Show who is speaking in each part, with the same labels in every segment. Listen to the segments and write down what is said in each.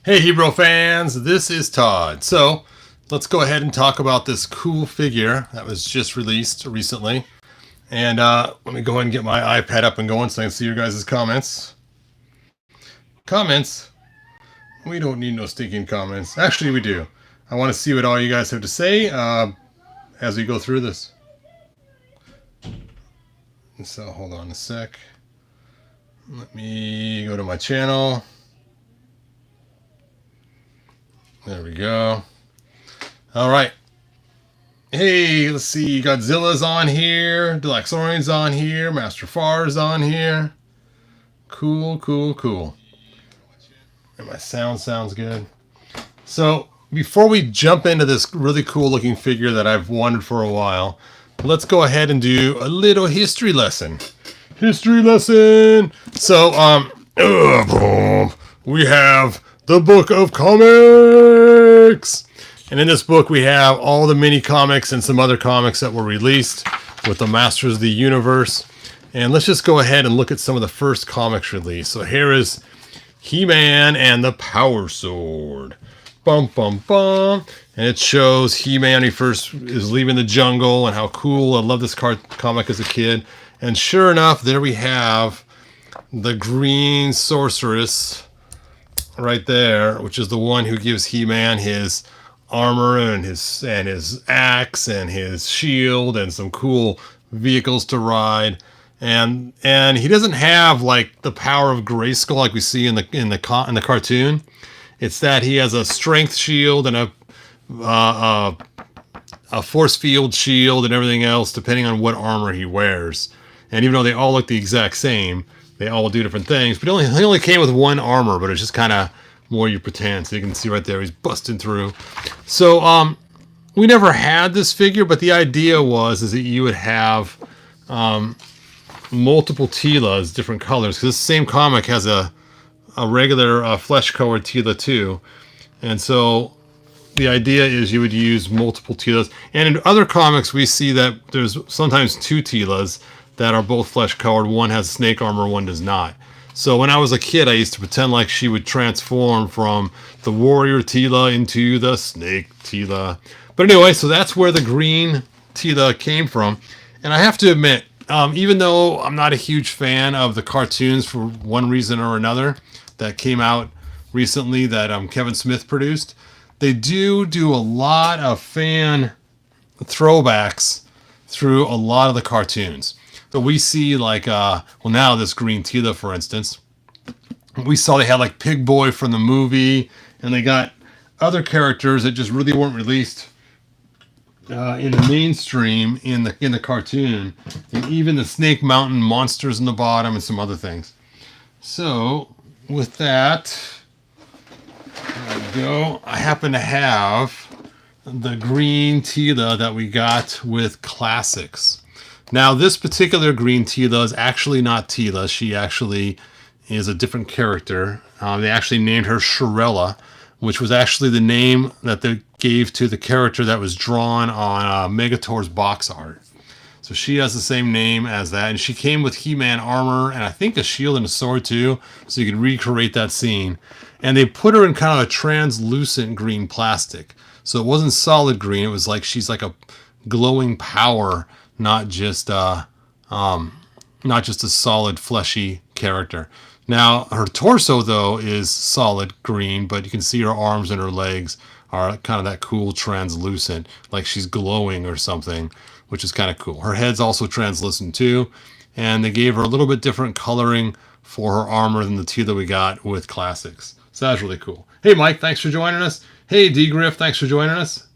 Speaker 1: Hey Hebrew fans, this is Todd. So let's go ahead and talk about this cool figure that was just released recently. And let me go ahead and get my iPad up and going so I can see your guys' comments. Comments? We don't need no stinking comments. Actually, we do. I want to see what all you guys have to say as we go through this. So hold on a sec. Let me go to my channel. There we go. All right. Hey, let's see. Godzilla's on here. Deluxorian's on here. Master Far's on here. Cool, cool, cool. And my sound sounds good. So before we jump into this really cool looking figure that I've wanted for a while, let's go ahead and do a little history lesson. History lesson. So, we have the Book of Comics. And in this book, we have all the mini comics and some other comics that were released with the Masters of the Universe. And let's just go ahead and look at some of the first comics released. So here is He-Man and the Power Sword. Bum, bum, bum. And it shows He-Man when he first is leaving the jungle and how cool. I love this comic as a kid. And sure enough, there we have the Green Sorceress right there, which is the one who gives He-Man his armor and his axe and his shield and some cool vehicles to ride. And he doesn't have like the power of Grayskull like we see in the cartoon. It's that he has a strength shield and a force field shield and everything else depending on what armor he wears. And even though they all look the exact same, they all do different things. But he only came with one armor, but it's just kind of more you pretend. So you can see right there, he's busting through. So we never had this figure, but the idea is that you would have multiple Teelas, different colors. Because this same comic has a regular flesh-colored Teela too. And so the idea is you would use multiple Teelas. And in other comics, we see that there's sometimes two Teelas that are both flesh-colored. One has snake armor, one does not. So when I was a kid, I used to pretend like she would transform from the warrior Teela into the snake Teela. But anyway, so that's where the green Teela came from. And I have to admit, even though I'm not a huge fan of the cartoons for one reason or another that came out recently that Kevin Smith produced, they do a lot of fan throwbacks through a lot of the cartoons. So we see like, now this green Teela, for instance, we saw they had like Pig Boy from the movie, and they got other characters that just really weren't released in the mainstream in the cartoon, and even the Snake Mountain monsters in the bottom and some other things. So with that, there we go. I happen to have the green Teela that we got with Classics. Now, this particular green Teela is actually not Teela. She actually is a different character. They actually named her Shirella, which was actually the name that they gave to the character that was drawn on Megator's box art. So she has the same name as that. And she came with He-Man armor and I think a shield and a sword too. So you could recreate that scene. And they put her in kind of a translucent green plastic. So it wasn't solid green. It was like she's like a glowing power, not just a solid fleshy character. Now her torso though is solid green, but you can see her arms and her legs are kind of that cool translucent, like she's glowing or something, which is kind of cool. Her head's also translucent too, and they gave her a little bit different coloring for her armor than the Teela we got with Classics. So that's really cool. Hey Mike, thanks for joining us. Hey D Griff, thanks for joining us.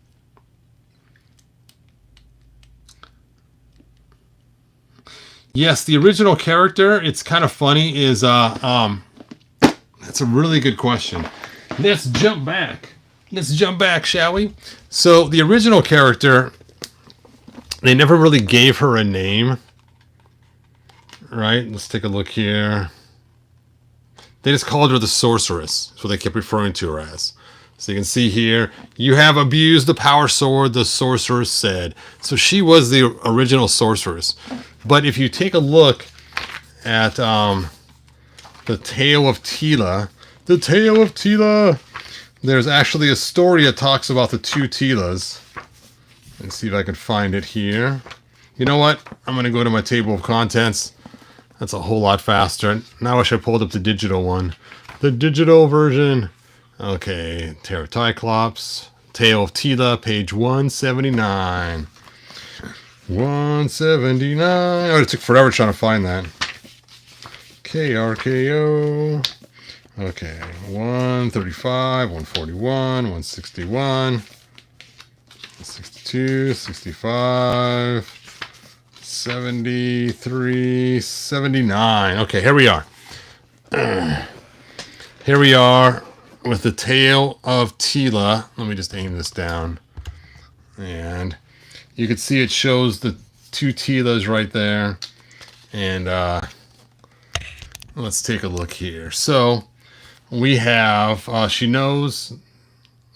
Speaker 1: Yes, the original character, it's kind of funny, is that's a really good question. Let's jump back. Let's jump back, shall we? So the original character, they never really gave her a name. Right? Let's take a look here. They just called her the Sorceress. That's what they kept referring to her as. So you can see here, you have abused the power sword, the sorceress said. So she was the original sorceress. But if you take a look at the Tale of Teela, there's actually a story that talks about the two Teelas. Let's see if I can find it here. You know what? I'm going to go to my table of contents. That's a whole lot faster. Now I wish I pulled up the digital one. The digital version. Okay, Pterotyclops, Tale of Teela, page 179. 179. Oh, it took forever trying to find that. KRKO. Okay, 135, 141, 161, 62, 65, 73, 79. Okay, here we are. Here we are with the Tale of Teela. Let me just aim this down. And you can see it shows the two Teelas right there. And let's take a look here. So we have, she knows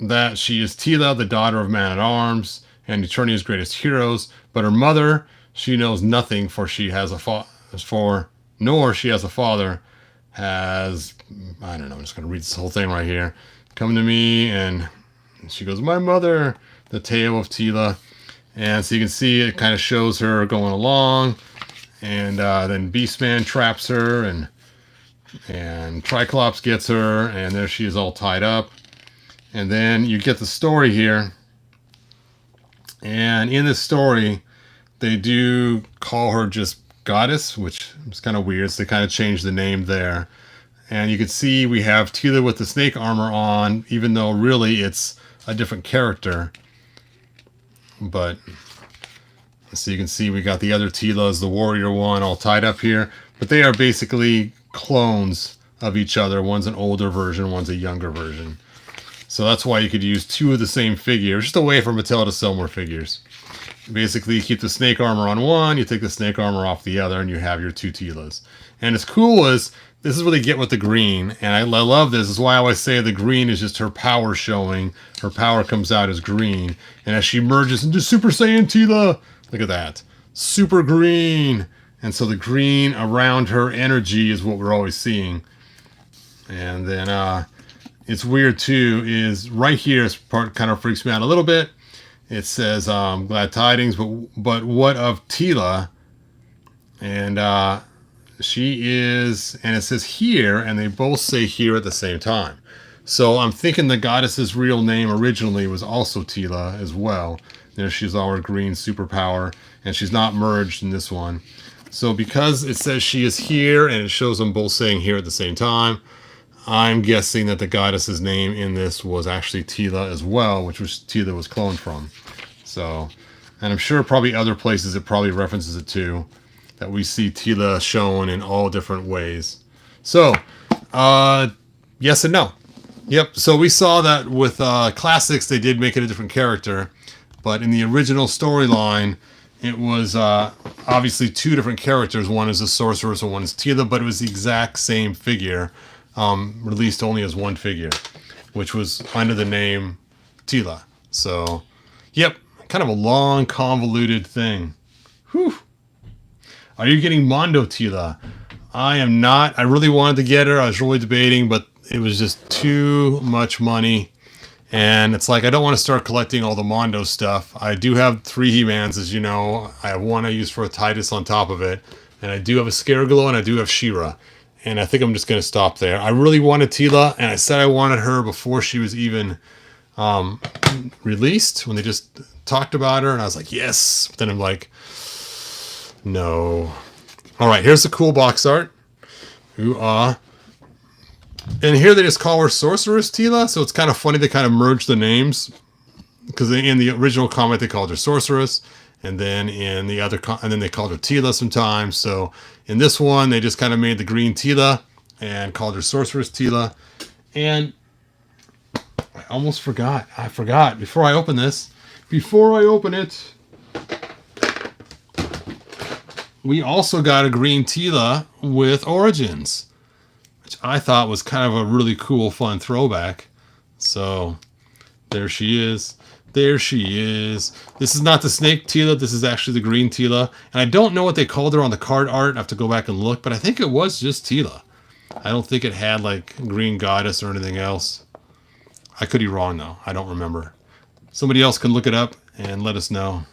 Speaker 1: that she is Teela, the daughter of Man-at-Arms and Eternia's greatest heroes. But her mother, she knows nothing, for she has nor she has a father, has, I don't know, I'm just going to read this whole thing right here. Come to me, and she goes, my mother, the Tale of Teela. And so you can see it kind of shows her going along, and then Beastman traps her, and Triclops gets her, and there she is all tied up. And then you get the story here, and in this story, they do call her just Goddess, which is kind of weird, so they kind of changed the name there. And you can see we have Teela with the snake armor on, even though really it's a different character. But so you can see we got the other Teelas, the warrior one, all tied up here. But they are basically clones of each other. One's an older version, one's a younger version. So that's why you could use two of the same figure. Just a way for Mattel to sell more figures. Basically, you keep the snake armor on one, you take the snake armor off the other, and you have your two Teelas. And as cool as this is what they get with the green, and I love this. This is why I always say the green is just her power showing. Her power comes out as green. And as she merges into Super Saiyan Teela, look at that. Super green. And so the green around her energy is what we're always seeing. And then it's weird too, is right here, this part kind of freaks me out a little bit. It says, glad tidings, but what of Teela? And she is, and it says here, and they both say here at the same time. So I'm thinking the goddess's real name originally was also Teela as well. There she's all her green superpower, and she's not merged in this one. So because it says she is here, and it shows them both saying here at the same time, I'm guessing that the goddess's name in this was actually Teela as well, which was Teela was cloned from. So, and I'm sure probably other places it probably references it too, that we see Teela shown in all different ways. So, yes and no. Yep, so we saw that with Classics, they did make it a different character, but in the original storyline, it was obviously two different characters. One is a sorceress and one is Teela, but it was the exact same figure, released only as one figure, which was under the name Teela. So, yep, kind of a long, convoluted thing. Whew. Are you getting Mondo Teela? I am not. I really wanted to get her. I was really debating, but it was just too much money. And it's like, I don't want to start collecting all the Mondo stuff. I do have 3 He-Mans, as you know. I have one I use for a Titus on top of it. And I do have a Scareglow, and I do have She-Ra. And I think I'm just going to stop there. I really wanted Teela, and I said I wanted her before she was even released, when they just talked about her. And I was like, yes. But then I'm like, no. All right, here's the cool box art. And here they just call her Sorceress Teela, so it's kind of funny they kind of merge the names, because in the original comic they called her Sorceress, and then in the other and then they called her Teela sometimes. So in this one they just kind of made the green Teela and called her Sorceress Teela. And I almost forgot. I forgot before I open this. Before I open it, we also got a green Teela with Origins, which I thought was kind of a really cool, fun throwback. So there she is. There she is. This is not the snake Teela. This is actually the green Teela. And I don't know what they called her on the card art. I have to go back and look, but I think it was just Teela. I don't think it had like green goddess or anything else. I could be wrong though. I don't remember. Somebody else can look it up and let us know.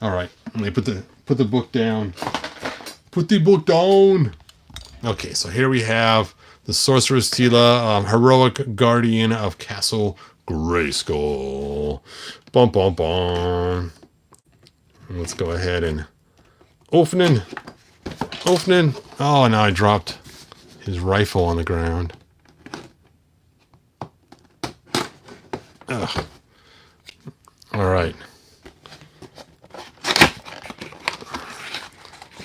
Speaker 1: All right, let me put the book down. Put the book down. Okay, so here we have the Sorceress Teela, heroic guardian of Castle Grayskull. Bum bum bum. Let's go ahead and opening. Oh, now I dropped his rifle on the ground. Ugh. All right.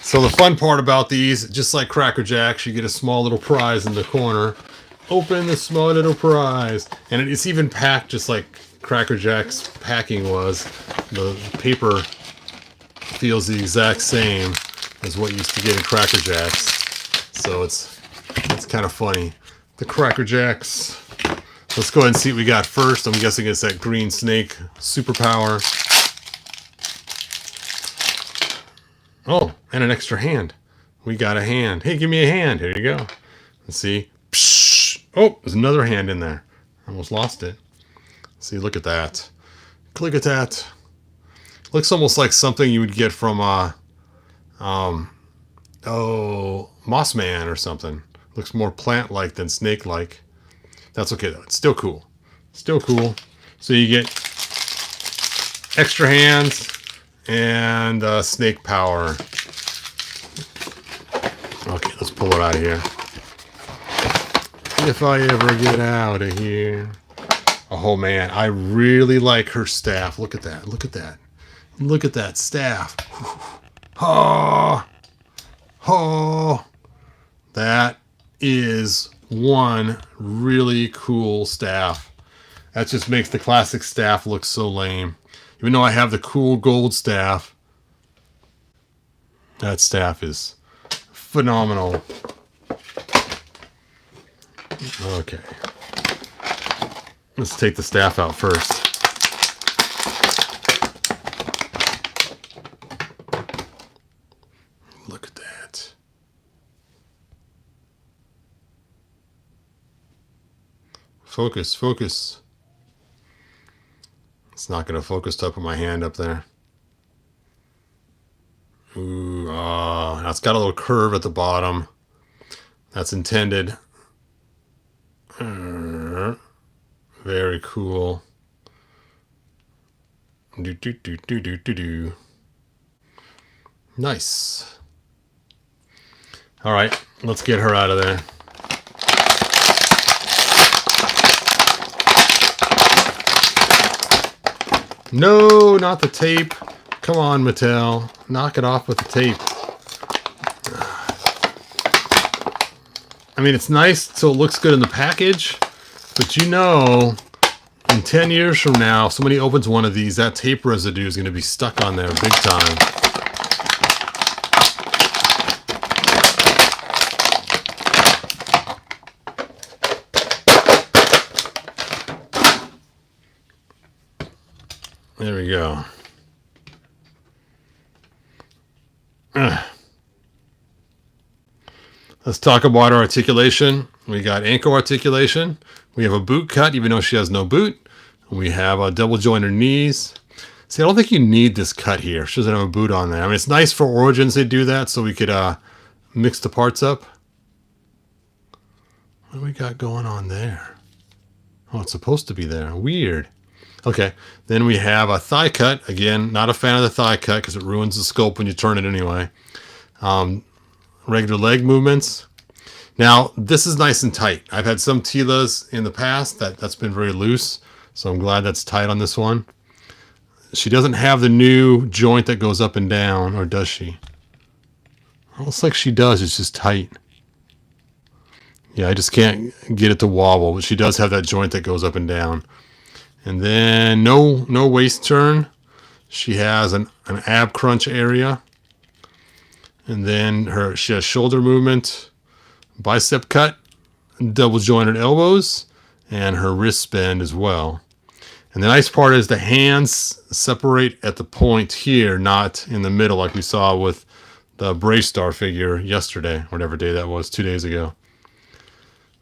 Speaker 1: So the fun part about these, just like Cracker Jacks, you get a small little prize in the corner. Open the small little prize. And it's even packed just like Cracker Jacks packing was. The paper feels the exact same as what used to get in Cracker Jacks. So it's kind of funny. The Cracker Jacks. Let's go ahead and see what we got first. I'm guessing it's that green snake superpower. Oh, and an extra hand. We got a hand. Hey, give me a hand. Here you go. Let's see. Psh! Oh, there's another hand in there. Almost lost it. See, look at that. Look at that. Looks almost like something you would get from Moss Man or something. Looks more plant-like than snake-like. That's okay though. It's still cool. Still cool. So you get extra hands and snake power. Okay, let's pull it out of here. If I ever get out of here. Oh man, I really like her staff. Look at that. Look at that. Look at that staff. Oh, oh, that is one really cool staff. That just makes the classic staff look so lame. Even though I have the cool gold staff, that staff is phenomenal. Okay. Let's take the staff out first. Look at that. Focus, focus. It's not going to focus to put my hand up there. Ooh, now it's got a little curve at the bottom. That's intended. Very cool. Do do do do do do do. Nice. All right, let's get her out of there. No, not the tape. Come on, Mattel. Knock it off with the tape. I mean, it's nice so it looks good in the package, but you know, in 10 years from now, if somebody opens one of these, that tape residue is going to be stuck on there big time. There we go. Let's talk about our articulation. We got ankle articulation. We have a boot cut, even though she has no boot. We have a double jointed knees. See, I don't think you need this cut here. She doesn't have a boot on there. I mean, it's nice for Origins they do that, so we could mix the parts up. What do we got going on there? Oh, it's supposed to be there. Weird. Okay, then we have a thigh cut. Again, not a fan of the thigh cut because it ruins the sculpt when you turn it anyway. Regular leg movements. Now, this is nice and tight. I've had some Teelas in the past that's been very loose, so I'm glad that's tight on this one. She doesn't have the new joint that goes up and down, or does she? It looks like she does. It's just tight. Yeah, I just can't get it to wobble, but she does have that joint that goes up and down. And then no waist turn. She has an ab crunch area. And then she has shoulder movement, bicep cut, double jointed elbows, and her wrist bend as well. And the nice part is the hands separate at the point here, not in the middle like we saw with the Brave Star figure yesterday, whatever day that was, 2 days ago.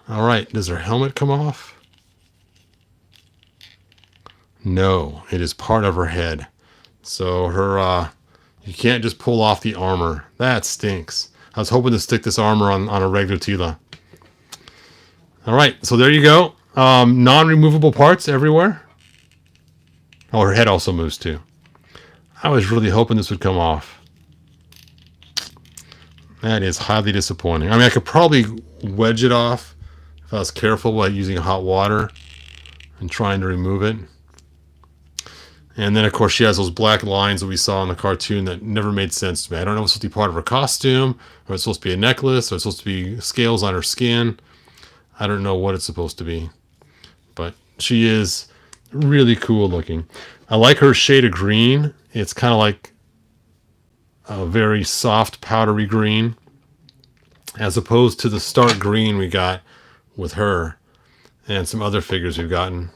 Speaker 1: All right, does her helmet come off? No, it is part of her head. So her, you can't just pull off the armor. That stinks. I was hoping to stick this armor on a regular Teela. All right, so there you go. Non-removable parts everywhere. Oh, her head also moves too. I was really hoping this would come off. That is highly disappointing. I mean, I could probably wedge it off if I was careful by using hot water and trying to remove it. And then, of course, she has those black lines that we saw in the cartoon that never made sense to me. I don't know if it's supposed to be part of her costume, or it's supposed to be a necklace, or it's supposed to be scales on her skin. I don't know what it's supposed to be. But she is really cool looking. I like her shade of green. It's kind of like a very soft, powdery green, as opposed to the stark green we got with her and some other figures we've gotten.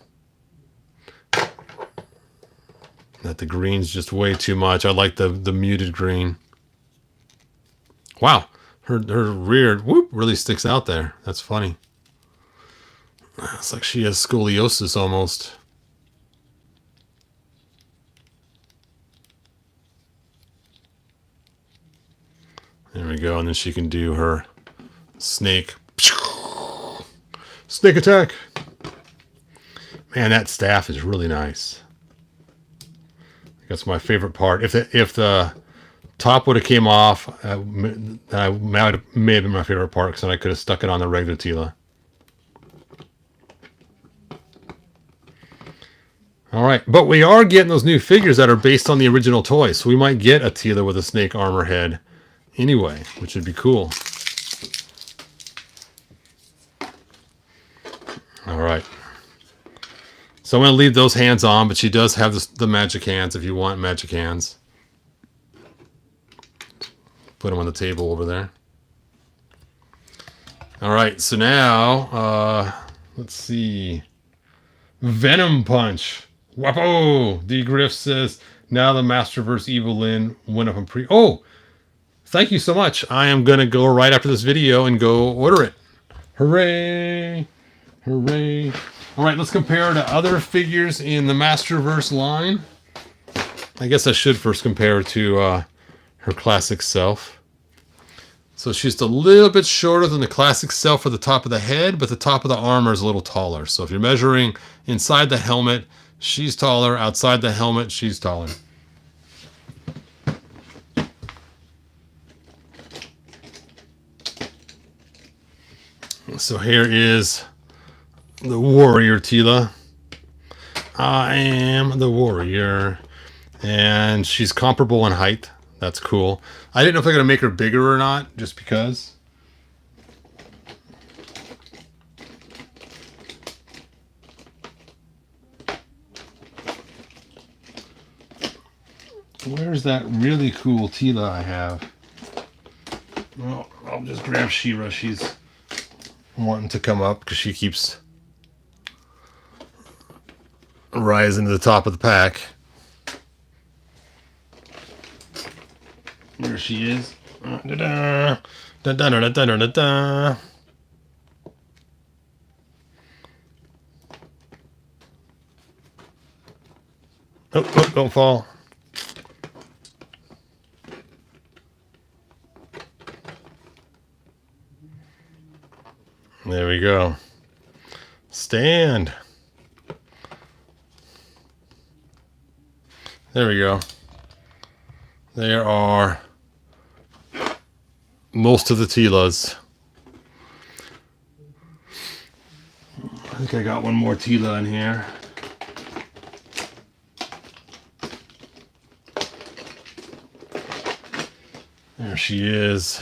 Speaker 1: That the green's just way too much. I like the muted green. Wow, her rear really sticks out there. That's funny. It's like she has scoliosis almost. There we go, and then she can do her snake. Snake attack. Man, that staff is really nice. That's my favorite part. If the top would have came off, that may have been my favorite part, because then I could have stuck it on the regular Teela. All right, but we are getting those new figures that are based on the original toy, so we might get a Teela with a snake armor head anyway, which would be cool. All right. So I'm going to leave those hands on, but she does have the magic hands if you want magic hands. Put them on the table over there. All right, so now, let's see. Venom Punch. Wapo! D. Griff says, now the Masterverse Evelyn went up in pre... Oh! Thank you so much. I am going to go right after this video and go order it. Hooray! Hooray! All right, let's compare to other figures in the Masterverse line. I guess I should first compare to her classic self. So she's a little bit shorter than the classic self for the top of the head, but the top of the armor is a little taller. So if you're measuring inside the helmet, she's taller. Outside the helmet, she's taller. So here is the warrior Teela. I am the warrior. And she's comparable in height. That's cool. I didn't know if they're going to make her bigger or not, just because. Where's that really cool Teela I have? Well, I'll just grab She-Ra. She's wanting to come up because she keeps rising to the top of the pack. There she is. Da-da, da-da-da-da-da-da-da. Oh, don't fall. There we go. Stand. There we go. There are most of the Teelas. I think I got one more Teela in here. There she is.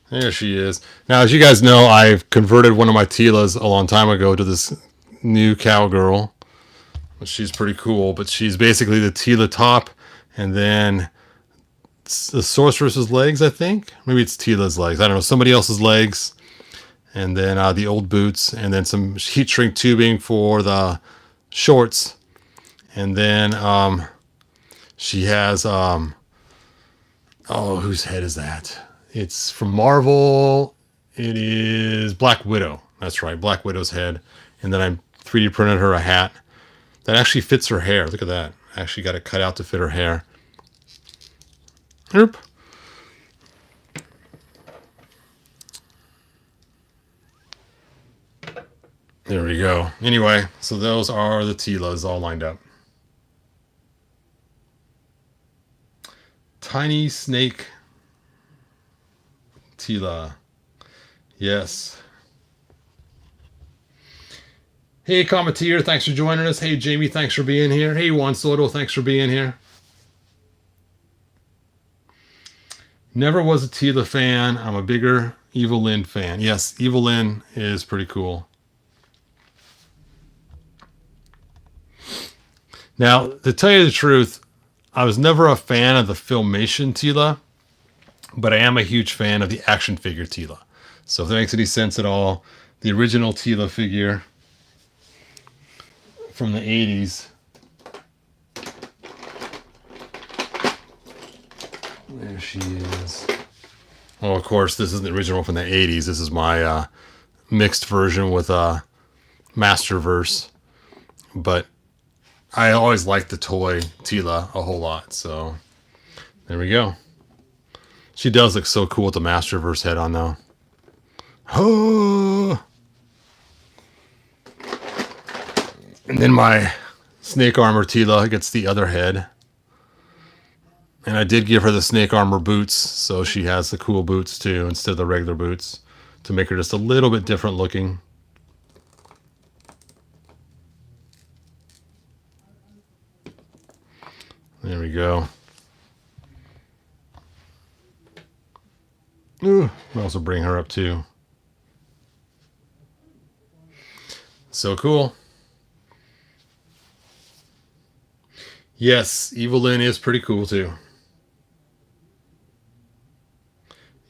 Speaker 1: There she is. Now, as you guys know, I've converted one of my Teelas a long time ago to this new cowgirl. She's pretty cool, but she's basically the Teela top, and then the sorceress's legs, I think. Maybe it's Teela's legs. I don't know. Somebody else's legs, and then the old boots, and then some heat shrink tubing for the shorts, and then she has Oh, whose head is that? It's from Marvel. It is Black Widow. That's right, Black Widow's head. And then I 3D printed her a hat that actually fits her hair. Look at that. I actually got it cut out to fit her hair. Oop. There we go. Anyway, so those are the Teelas all lined up. Tiny Snake Teela. Yes. Hey, Commenteer, thanks for joining us. Hey, Jamie, thanks for being here. Hey, Juan Soto, thanks for being here. Never was a Teela fan. I'm a bigger Evelyn fan. Yes, Evelyn is pretty cool. Now, to tell you the truth, I was never a fan of the Filmation Teela, but I am a huge fan of the action figure Teela. So if that makes any sense at all, the original Teela figure from the 80s. There she is. Well, of course, this isn't the original from the 80s. This is my mixed version with a Masterverse. But I always liked the toy Teela a whole lot. So there we go. She does look so cool with the Masterverse head on, though. Oh! And then my Snake Armor Teela gets the other head. And I did give her the Snake Armor boots, so she has the cool boots too, instead of the regular boots, to make her just a little bit different looking. There we go. Ooh, I'll also bring her up too. So cool. Yes, Evelyn is pretty cool too.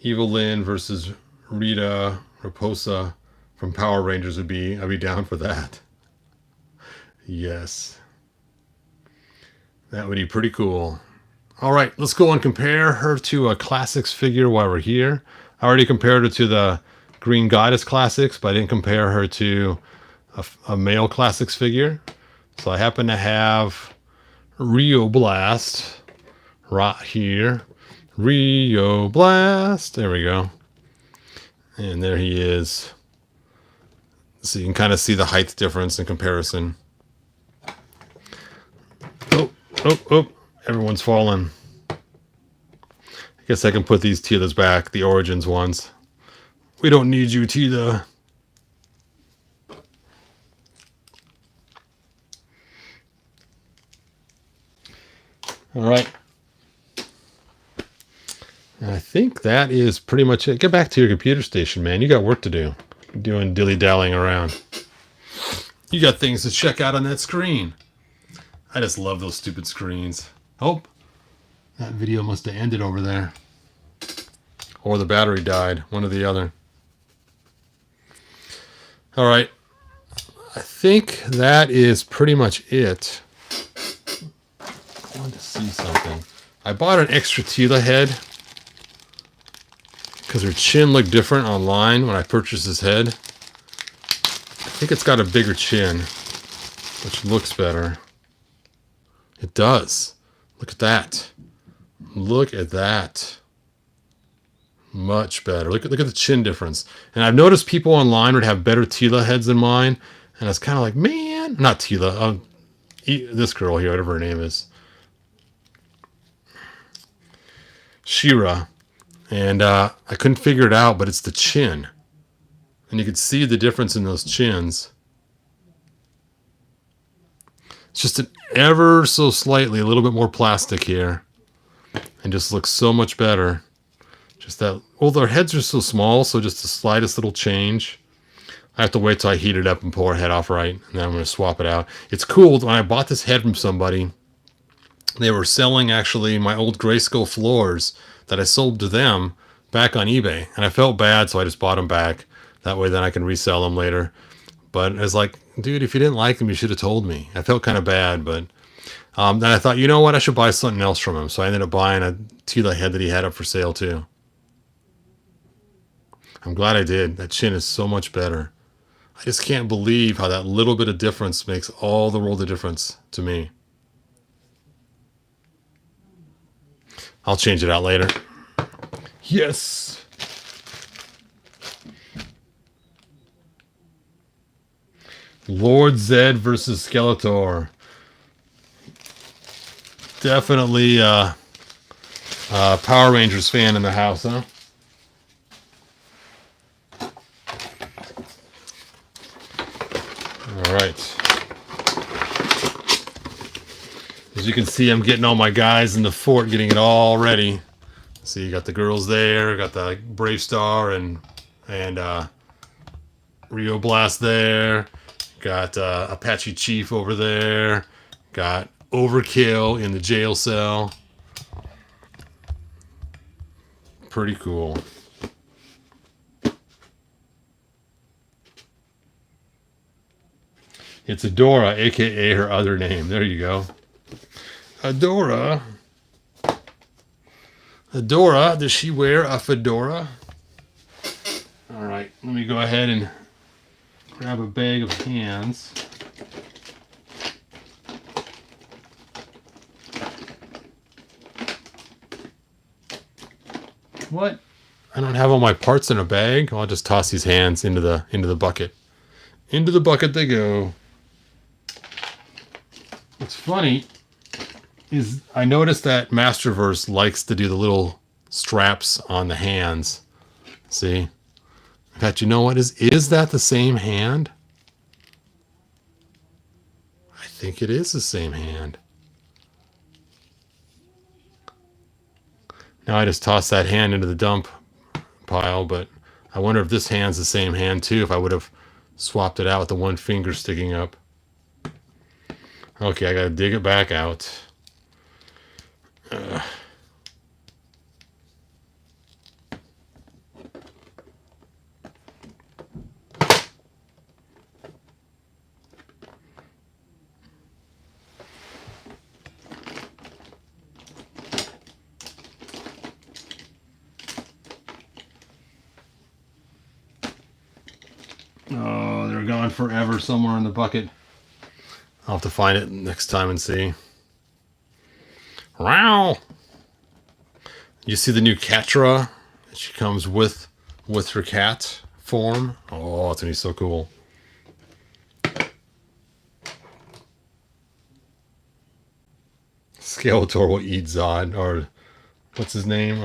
Speaker 1: Evelyn versus Rita Raposa from Power Rangers I'd be down for that. Yes. That would be pretty cool. All right, let's go and compare her to a Classics figure while we're here. I already compared her to the Green Goddess Classics, but I didn't compare her to a male Classics figure. So I happen to have Rio Blast right here. Rio Blast. There we go. And there he is. So you can kind of see the height difference in comparison. Oh, everyone's fallen. I guess I can put these Teelas back, the Origins ones. We don't need you, Teela. All right. And I think that is pretty much it. Get back to your computer station, man. You got work to do. You're doing dilly-dallying around. You got things to check out on that screen. I just love those stupid screens. Oh, that video must have ended over there. Or the battery died. One or the other. All right. I think that is pretty much it. I wanted to see something. I bought an extra Teela head because her chin looked different online when I purchased this head. I think it's got a bigger chin, which looks better. It does. Look at that. Look at that. Much better. Look at the chin difference. And I've noticed people online would have better Teela heads than mine. And I was kind of like, man, not Teela. This girl here, whatever her name is. Shira. And I couldn't figure it out, but it's the chin. And you could see the difference in those chins. It's just an ever so slightly, a little bit more plastic here. And just looks so much better. Just that, well, their heads are so small, so just the slightest little change. I have to wait till I heat it up and pull her head off right, and then I'm going to swap it out. It's cool, when I bought this head from somebody, they were selling actually my old Grayskull floors that I sold to them back on eBay. And I felt bad, so I just bought them back. That way then I can resell them later. But I was like, dude, if you didn't like them, you should have told me. I felt kind of bad, but Then I thought, you know what? I should buy something else from him. So I ended up buying a Teela head that he had up for sale too. I'm glad I did. That chin is so much better. I just can't believe how that little bit of difference makes all the world of difference to me. I'll change it out later. Yes! Lord Zed versus Skeletor. Definitely Power Rangers fan in the house, huh? All right. As you can see, I'm getting all my guys in the fort, getting it all ready. See, you got the girls there, got the Brave Star and Rio Blast there. Got Apache Chief over there. Got Overkill in the jail cell. Pretty cool. It's Adora, aka her other name. There you go. Adora. Adora, does she wear a fedora? All right, let me go ahead and grab a bag of hands. What? I don't have all my parts in a bag. I'll just toss these hands into the bucket. Into the bucket they go. What's funny is I noticed that Masterverse likes to do the little straps on the hands. See? In fact, you know what? Is that the same hand? I think it is the same hand. Now I just tossed that hand into the dump pile, but I wonder if this hand's the same hand too, if I would have swapped it out with the one finger sticking up. Okay, I gotta dig it back out. Oh, they're gone forever somewhere in the bucket. I'll have to find it next time and see. Wow! You see the new Catra? She comes with her cat form. Oh, it's gonna be so cool. Skeletor will eat Zod, or what's his name?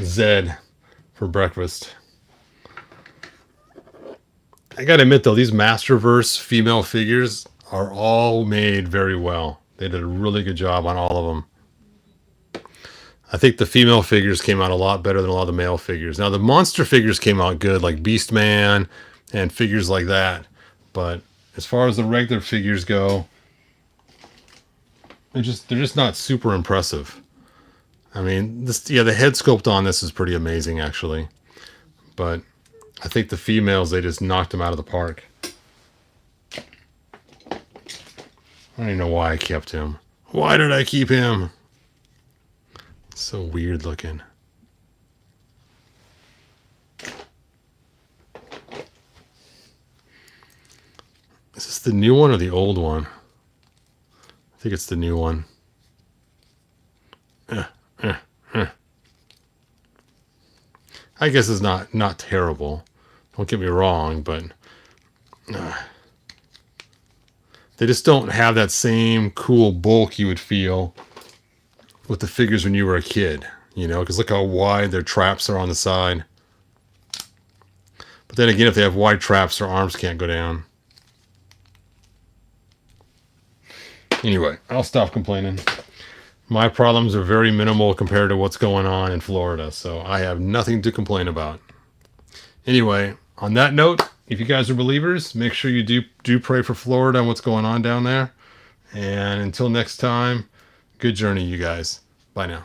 Speaker 1: Zed for breakfast. I gotta admit though, these Masterverse female figures are all made very well. They did a really good job on all of them. I think the female figures came out a lot better than a lot of the male figures. Now the monster figures came out good, like Beastman and figures like that. But as far as the regular figures go, they're just not super impressive. I mean, the head sculpt on this is pretty amazing actually. But I think the females, they just knocked them out of the park. I don't even know why I kept him. Why did I keep him? So weird looking. Is this the new one or the old one? I think it's the new one. I guess it's not terrible. Don't get me wrong, but they just don't have that same cool bulk you would feel with the figures when you were a kid. You know, because look how wide their traps are on the side. But then again, if they have wide traps, their arms can't go down. Anyway, I'll stop complaining. My problems are very minimal compared to what's going on in Florida, so I have nothing to complain about. Anyway, on that note, if you guys are believers, make sure you do pray for Florida and what's going on down there. And until next time, good journey, you guys. Bye now.